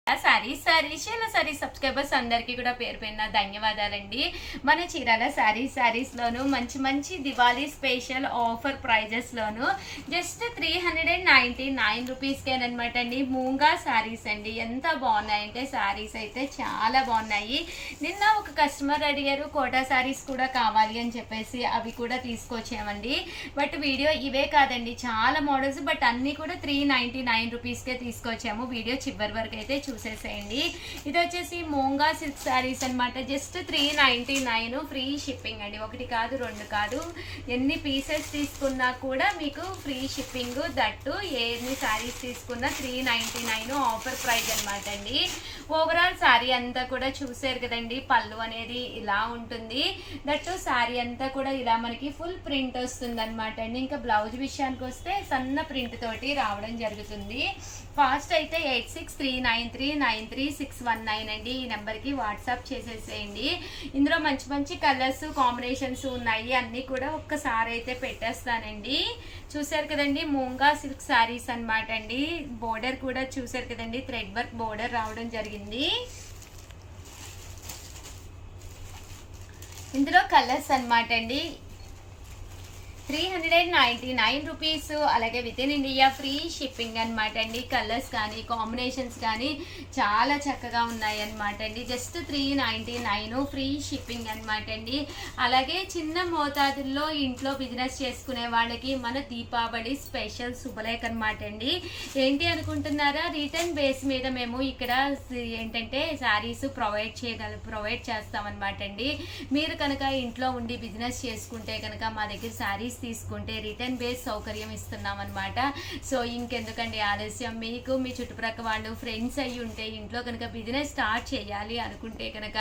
Sorry subscribers అందరికీ కూడా పేరు పేరున ధన్యవాదాలండి. మన చీరాల సారీస్లోను మంచి మంచి దివాళీ స్పెషల్ ఆఫర్ ప్రైజెస్లోను జస్ట్ 399 రూపీస్కేనమాట అండి. మూంగా సారీస్ అండి. ఎంత బాగున్నాయంటే సారీస్ అయితే చాలా బాగున్నాయి. నిన్న ఒక కస్టమర్ అడిగారు కోటా సారీస్ కూడా కావాలి అని చెప్పేసి అవి కూడా తీసుకొచ్చామండి. బట్ వీడియో ఇవే కాదండి, చాలా మోడల్స్, బట్ అన్నీ కూడా 399 రూపీస్కే తీసుకొచ్చాము. వీడియో చివరి వరకు అయితే చూసేసేయండి. ఇది వచ్చేసి మూంగా సిల్క్ సారీస్ అనమాట. జస్ట్ 399 ఫ్రీ షిప్పింగ్ అండి. ఒకటి కాదు రెండు కాదు, ఎన్ని పీసెస్ తీసుకున్నా కూడా మీకు ఫ్రీ షిప్పింగ్. దట్టు ఎన్ని సారీస్ తీసుకున్నా 399 ఆఫర్ ప్రైస్ అనమాట అండి. ఓవరాల్ సారీ అంతా కూడా చూసారు కదండి. పళ్ళు అనేది ఇలా ఉంటుంది. దట్టు సారీ అంతా కూడా ఇలా మనకి ఫుల్ ప్రింట్ వస్తుంది అనమాట అండి. ఇంకా బ్లౌజ్ విషయానికి వస్తే సన్న ప్రింట్ తోటి రావడం జరుగుతుంది. ఫాస్ట్ అయితే 8639393619 అండి. ఈ నెంబర్కి వాట్సాప్ చేసేసేయండి. ఇందులో మంచి మంచి కలర్స్ కాంబినేషన్స్ ఉన్నాయి. అన్నీ కూడా ఒక్కసారి అయితే పెట్టేస్తానండి. చూసారు కదండి, మూంగా సిల్క్ సారీస్ అనమాట అండి. బోర్డర్ కూడా చూసారు కదండి, థ్రెడ్ వర్క్ బోర్డర్ రావడం జరిగింది. ఇందులో కలర్స్ అనమాట అండి. 399 రూపీస్. అలాగే within India free shipping అనమాట అండి. కలర్స్ కానీ కాంబినేషన్స్ కానీ చాలా చక్కగా ఉన్నాయి అనమాట అండి. జస్ట్ 399 ఫ్రీ షిప్పింగ్ అనమాట అండి. అలాగే చిన్న మోతాదుల్లో ఇంట్లో బిజినెస్ చేసుకునే వాళ్ళకి మన దీపావళి స్పెషల్ శుభలేఖ అనమాట అండి. ఏంటి అనుకుంటున్నారా, రిటర్న్ బేస్ మీద మేము ఇక్కడ ఏంటంటే శారీస్ ప్రొవైడ్ చేస్తామన్నమాట అండి. మీరు కనుక ఇంట్లో ఉండి బిజినెస్ చేసుకుంటే కనుక మా దగ్గర శారీస్ తీసుకుంటే రిటర్న్ బేస్ సౌకర్యం ఇస్తున్నాం అనమాట. సో ఇంకెందుకండి ఆలస్యం, మీకు మీ చుట్టుప్రక్కల వాళ్ళు ఫ్రెండ్స్ అయ్యి ఉంటే ఇంట్లో కనుక బిజినెస్ స్టార్ట్ చేయాలి అనుకుంటే కనుక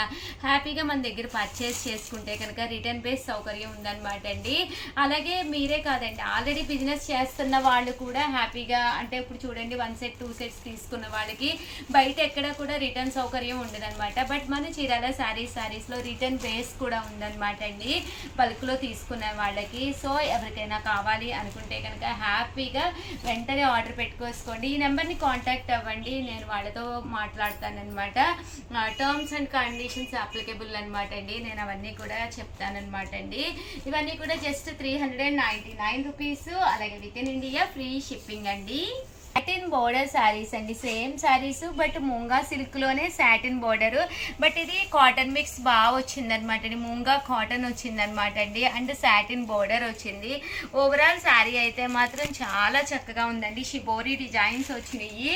హ్యాపీగా మన దగ్గర పర్చేస్ చేసుకుంటే కనుక రిటర్న్ బేస్ సౌకర్యం ఉందన్నమాట అండి. అలాగే మీరే కాదండి, ఆల్రెడీ బిజినెస్ చేస్తున్న వాళ్ళు కూడా హ్యాపీగా, అంటే ఇప్పుడు చూడండి 1 సెట్ 2 సెట్స్ తీసుకున్న వాళ్ళకి బయట ఎక్కడ కూడా రిటర్న్ సౌకర్యం ఉండదన్నమాట. బట్ మన చీరాల సారీస్లో రిటర్న్ బేస్ కూడా ఉందన్నమాట అండి బల్క్లో తీసుకునే వాళ్ళకి. సో ఎవరికైనా కావాలి అనుకుంటే కనుక హ్యాపీగా వెంటనే ఆర్డర్ పెట్టుకోసుకోండి. ఈ నెంబర్ని కాంటాక్ట్ అవ్వండి, నేను వాళ్ళతో మాట్లాడతానమాట. టర్మ్స్ అండ్ కండిషన్స్ అప్లికేబుల్ అనమాట అండి. నేను అవన్నీ కూడా చెప్తానమాట అండి. ఇవన్నీ కూడా జస్ట్ 399 రూపీస్. అలాగే within India free shipping అండి. సాటిన్ బోర్డర్ శారీస్ అండి. సేమ్ శారీస్ బట్ మూంగా సిల్క్లోనే సాటిన్ బోర్డరు. బట్ ఇది కాటన్ మిక్స్ బాగా వచ్చిందనమాట అండి. మూంగా కాటన్ వచ్చిందనమాట అండి. అండ్ సాటిన్ బోర్డర్ వచ్చింది. ఓవరాల్ శారీ అయితే మాత్రం చాలా చక్కగా ఉందండి. షిబోరి డిజైన్స్ వచ్చినాయి.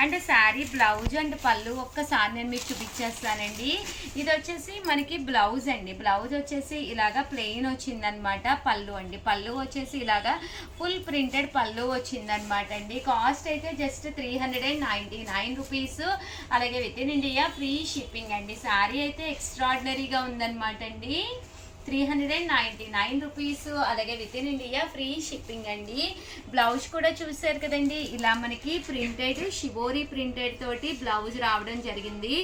And sari blouse and pallu ఒక్కసారి నేను మీకు చూపించేస్తానండి. ఇది వచ్చేసి మనకి బ్లౌజ్ అండి. బ్లౌజ్ వచ్చేసి ఇలాగా ప్లెయిన్ వచ్చిందనమాట. పళ్ళు అండి, పళ్ళు వచ్చేసి ఇలాగా ఫుల్ ప్రింటెడ్ పళ్ళు వచ్చిందనమాట అండి. కాస్ట్ అయితే జస్ట్ 399 రూపీస్. అలాగే within India free shipping అండి. శారీ అయితే ఎక్స్ట్రాడినరీగా ఉందన్నమాట అండి. 399 రూపీస్. అలాగే within India free shipping అండి. బ్లౌజ్ కూడా చూసారు కదండి, ఇలా మనకి ప్రింటెడ్ షిబోరి ప్రింటెడ్ తోటి బ్లౌజ్ రావడం జరిగింది.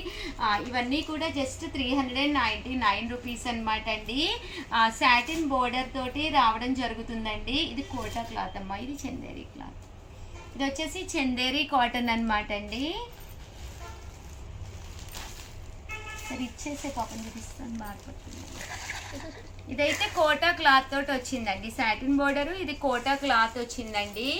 ఇవన్నీ కూడా జస్ట్ 399 రూపీస్ అనమాట అండి. సాటిన్ బోర్డర్ తోటి రావడం జరుగుతుందండి. ఇది కోటా క్లాత్ అమ్మా, ఇది చందేరి క్లాత్. ఇది వచ్చేసి చందేరి కాటన్ అనమాట అండి. సరే ఇచ్చేసే పాపం చూపిస్తాను, బాగుపడుతుంది. ఇదైతే కోటా క్లాత్ తోటి వచ్చిందండి. సాటిన్ బోర్డరు, ఇది కోటా క్లాత్ వచ్చిందండి.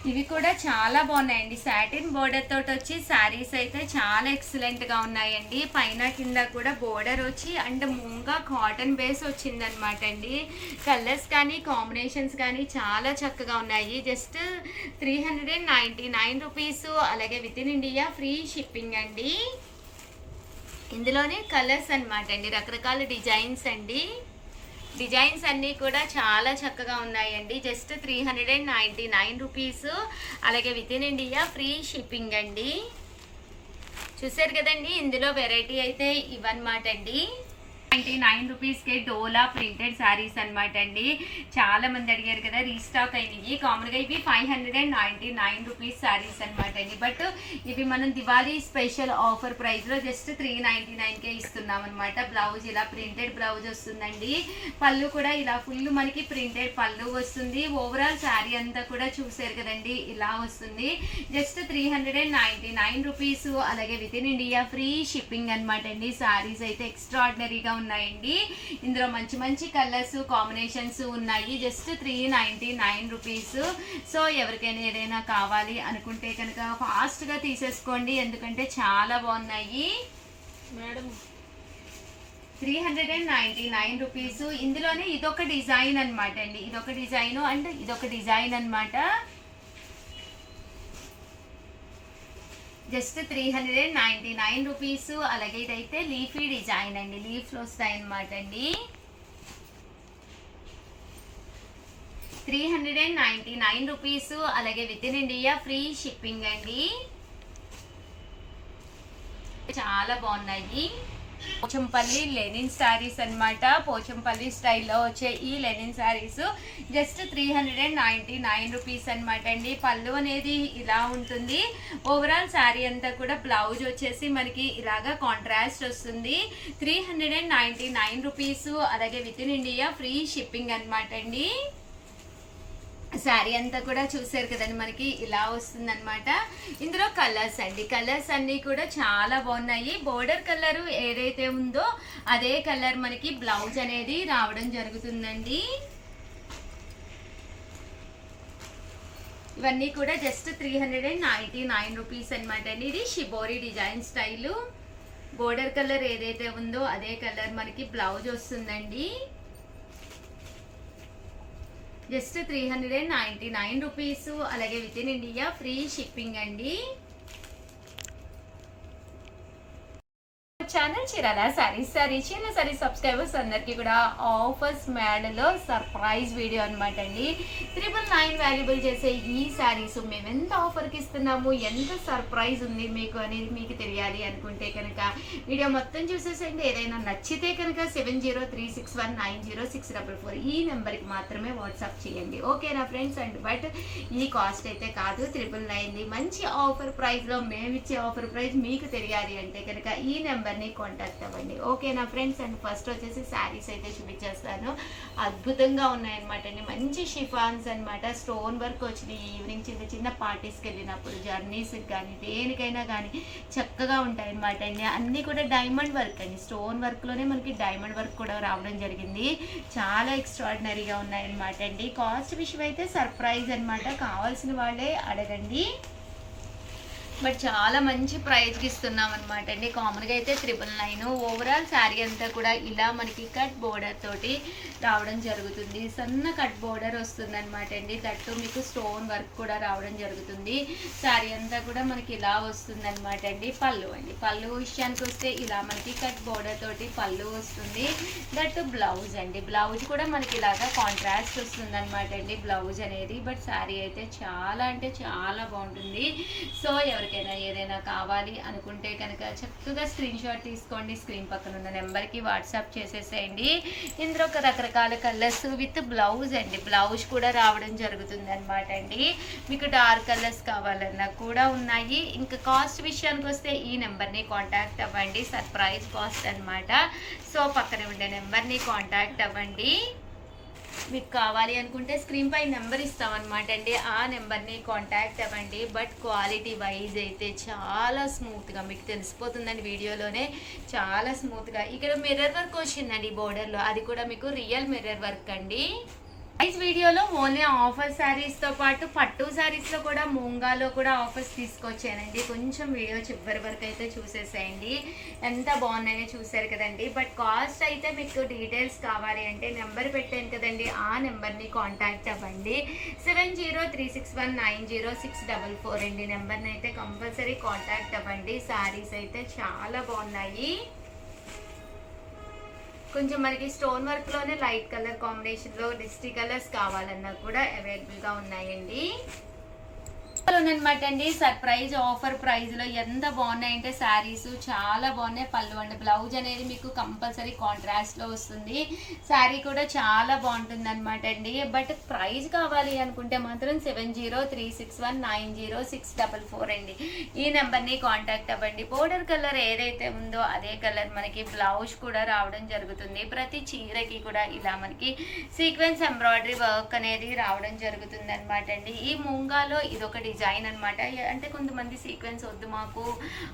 ఇవి కూడా చాలా బాగున్నాయండి. సాటిన్ బోర్డర్ తోటి వచ్చి శారీస్ అయితే చాలా ఎక్సలెంట్గా ఉన్నాయండి. పైన కింద కూడా బోర్డర్ వచ్చి అండ్ మూంగా కాటన్ బేస్ వచ్చిందనమాట అండి. కలర్స్ కానీ కాంబినేషన్స్ కానీ చాలా చక్కగా ఉన్నాయి. Just 399 rupees. అలాగే within India free shipping అండి. ఇందులోనే కలర్స్ అనమాట అండి, రకరకాల డిజైన్స్ అండి. డిజైన్స్ అన్నీ కూడా చాలా చక్కగా ఉన్నాయండి. Just 399 rupees. అలాగే within India free shipping అండి. చూసారు కదండి, ఇందులో వెరైటీ అయితే ఇవన్నమాట అండి. 99 రూపీస్కే డోలా ప్రింటెడ్ శారీస్ అనమాట అండి. చాలా మంది అడిగారు కదా, రీస్టాక్ అయినాయి. కామన్గా ఇవి 599 రూపీస్ శారీస్ అనమాట అండి. బట్ ఇవి మనం దివాళీ స్పెషల్ ఆఫర్ ప్రైస్లో జస్ట్ 399కే ఇస్తున్నాం అనమాట. బ్లౌజ్ ఇలా ప్రింటెడ్ బ్లౌజ్ వస్తుందండి. పళ్ళు కూడా ఇలా ఫుల్ మనకి ప్రింటెడ్ పళ్ళు వస్తుంది. ఓవరాల్ శారీ అంతా కూడా చూసారు కదండి, ఇలా వస్తుంది. Just 399 rupees. అలాగే within India free shipping అనమాట అండి. శారీస్ అయితే ఎక్స్ట్రాడినరీగా ఉన్నాయండి. ఇందులో మంచి మంచి కలర్స్ కాంబినేషన్స్ ఉన్నాయి. Just 399 rupees. సో ఎవరికైనా ఏదైనా కావాలి అనుకుంటే కనుక ఫాస్ట్గా తీసేసుకోండి, ఎందుకంటే చాలా బాగున్నాయి మేడం. 399 రూపీస్. ఇందులోనే ఇదొక డిజైన్ అనమాట అండి. ఇదొక డిజైన్ అండ్ ఇదొక డిజైన్ అనమాట. Just 399 rupees. అలాగే ఇదైతే లీఫీ డిజైన్ అండి, లీఫ్లు వస్తాయి అనమాట అండి. 399 రూపీస్. అలాగే within India free shipping అండి. చాలా బాగున్నాయి. పోచంపల్లి లెనిన్ శారీస్ అనమాట. పోచంపల్లి స్టైల్లో వచ్చే ఈ లెనిన్ శారీస్ జస్ట్ 399 రూపీస్ అనమాట అండి. పళ్ళు అనేది ఇలా ఉంటుంది. ఓవరాల్ శారీ అంతా కూడా బ్లౌజ్ వచ్చేసి మనకి ఇలాగా కాంట్రాస్ట్ వస్తుంది. 399 రూపీస్. అలాగే within India free shipping అనమాట అండి. శారీ అంతా కూడా చూసారు కదండి, మనకి ఇలా వస్తుంది అనమాట. ఇందులో కలర్స్ అండి, కలర్స్ అన్నీ కూడా చాలా బాగున్నాయి. బోర్డర్ కలర్ ఏదైతే ఉందో అదే కలర్ మనకి బ్లౌజ్ అనేది రావడం జరుగుతుందండి. ఇవన్నీ కూడా జస్ట్ 399 రూపీస్ అనమాట అండి. ఇది shibori design style. Border colour ఏదైతే ఉందో అదే కలర్ మనకి బ్లౌజ్ వస్తుందండి. Just 399 rupees. అలాగే within India free shipping అండి. ఛానల్ చీరాల సారీస్ చిన్న సారీ సబ్స్క్రైబర్స్ అందరికీ కూడా ఆఫర్స్ మేడలో సర్ప్రైజ్ వీడియో అనమాట అండి. 999 వాల్యుబుల్ చేసే ఈ శారీస్ మేము ఎంత ఆఫర్కి ఇస్తున్నాము, ఎంత సర్ప్రైజ్ ఉంది మీకు అనేది మీకు తెలియాలి అనుకుంటే కనుక వీడియో మొత్తం చూసేసండి. ఏదైనా నచ్చితే కనుక 7036190644 ఈ నెంబర్కి మాత్రమే వాట్సాప్ చేయండి, ఓకేనా ఫ్రెండ్స్. అండ్ బట్ ఈ కాస్ట్ అయితే కాదు, 999 మంచి ఆఫర్ ప్రైస్లో మేము ఇచ్చే ఆఫర్ ప్రైస్ మీకు తెలియాలి అంటే కనుక ఈ నెంబర్ కాంటాక్ట్ అవ్వండి, ఓకేనా ఫ్రెండ్స్. అండ్ ఫస్ట్ వచ్చేసి శారీస్ అయితే చూపించేస్తాను. అద్భుతంగా ఉన్నాయన్నమాట అండి. మంచి షిఫాన్స్ అనమాట, స్టోన్ వర్క్ వచ్చినాయి. ఈవినింగ్ చిన్న చిన్న పార్టీస్కి వెళ్ళినప్పుడు జర్నీస్కి కానీ దేనికైనా కానీ చక్కగా ఉంటాయి అనమాట అండి. అన్నీ కూడా డైమండ్ వర్క్ అండి, స్టోన్ వర్క్లోనే మనకి డైమండ్ వర్క్ కూడా రావడం జరిగింది. చాలా ఎక్స్ట్రాడినరీగా ఉన్నాయన్నమాట అండి. కాస్ట్ విషయం అయితే సర్ప్రైజ్ అనమాట, కావాల్సిన వాళ్ళే అడగండి. బట్ చాలా మంచి ప్రైస్కి ఇస్తున్నాం అనమాట అండి. కామన్గా అయితే 999. ఓవరాల్ శారీ అంతా కూడా ఇలా మనకి కట్ బోర్డర్ తోటి రావడం జరుగుతుంది. సన్న కట్ బోర్డర్ వస్తుంది అనమాట అండి. దట్టు మీకు స్టోన్ వర్క్ కూడా రావడం జరుగుతుంది. శారీ అంతా కూడా మనకి ఇలా వస్తుంది అనమాట అండి. పళ్ళు అండి, పళ్ళు విషయానికి వస్తే ఇలా మనకి కట్ బోర్డర్ తోటి పళ్ళు వస్తుంది. దట్టు బ్లౌజ్ అండి, బ్లౌజ్ కూడా మనకి ఇలాగా కాంట్రాస్ట్ వస్తుంది అనమాట అండి బ్లౌజ్ అనేది. బట్ శారీ అయితే చాలా అంటే చాలా బాగుంటుంది. సో ఎవరికైనా ఏదైనా కావాలి అనుకుంటే కనుక చక్కగా స్క్రీన్ షాట్ తీసుకోండి, స్క్రీన్ పక్కన ఉన్న నెంబర్కి వాట్సాప్ చేసేసేయండి. ఇందులో ఒక రకరకాల కలర్స్ విత్ బ్లౌజ్ అండి, బ్లౌజ్ కూడా రావడం జరుగుతుంది అనమాట అండి. మీకు డార్క్ కలర్స్ కావాలన్నా కూడా ఉన్నాయి. ఇంకా కాస్ట్ విషయానికి వస్తే ఈ నెంబర్ని కాంటాక్ట్ అవ్వండి, సర్ప్రైజ్ కాస్ట్ అనమాట. సో పక్కనే ఉండే నెంబర్ని కాంటాక్ట్ అవ్వండి. మీకు కావాలి అనుకుంటే స్క్రీన్ పై నెంబర్ ఇస్తామన్నమాట అండి, ఆ నెంబర్ని కాంటాక్ట్ అవ్వండి. బట్ క్వాలిటీ వైజ్ అయితే చాలా స్మూత్గా మీకు తెలిసిపోతుందండి, వీడియోలోనే చాలా స్మూత్గా. ఇక్కడ మిర్రర్ వర్క్ వచ్చిందండి బోర్డర్లో, అది కూడా మీకు రియల్ మిర్రర్ వర్క్ అండి. ప్రైస్ వీడియోలో ఓన్లీ ఆఫర్ శారీస్తో పాటు పట్టు శారీస్లో కూడా మూంగాలో కూడా ఆఫర్స్ తీసుకొచ్చానండి. కొంచెం వీడియో చివరి వరకు అయితే చూసేసేయండి, ఎంత బాగున్నాయో చూసారు కదండి. బట్ కాస్ట్ అయితే మీకు డీటెయిల్స్ కావాలి అంటే నెంబర్ పెట్టాను కదండి, ఆ నెంబర్ని కాంటాక్ట్ అవ్వండి. 7036190644 అండి నెంబర్ని అయితే కంపల్సరీ కాంటాక్ట్ అవ్వండి. శారీస్ అయితే చాలా బాగున్నాయి. కొంచెం మనకి స్టోన్ వర్క్లోనే లైట్ కలర్ కాంబినేషన్లో డిస్ట్రీ కలర్స్ కావాలన్నా కూడా అవైలబుల్గా ఉన్నాయండి. అనమాట అండి. సర్ప్రైజ్ ఆఫర్ ప్రైస్ లో ఎంత బాగున్నాయంటే శారీస్ చాలా బాగున్నాయి. పళ్ళు అండి బ్లౌజ్ అనేది మీకు కంపల్సరీ కాంట్రాస్ట్ లో వస్తుంది. శారీ కూడా చాలా బాగుంటుంది అనమాట అండి. బట్ ప్రైస్ కావాలి అనుకుంటే మాత్రం 7036190644 అండి. ఈ నెంబర్ని కాంటాక్ట్ అవ్వండి. బోర్డర్ కలర్ ఏదైతే ఉందో అదే కలర్ మనకి బ్లౌజ్ కూడా రావడం జరుగుతుంది. ప్రతి చీరకి కూడా ఇలా మనకి సీక్వెన్స్ ఎంబ్రాయిడరీ వర్క్ అనేది రావడం జరుగుతుంది అనమాట అండి. ఈ మూంగాలో ఇదొక డిజైన్ అనమాట. అంటే కొంతమంది సీక్వెన్స్ వద్దు మాకు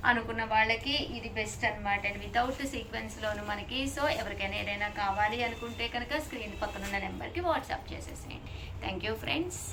అనుకున్న వాళ్ళకి ఇది బెస్ట్ అనమాట అండి. వితౌట్ సీక్వెన్స్లోను మనకి. సో ఎవరికైనా ఏదైనా కావాలి అనుకుంటే కనుక స్క్రీన్ పక్కన ఉన్న నెంబర్కి వాట్సాప్ చేసేసేయండి. Thank you friends.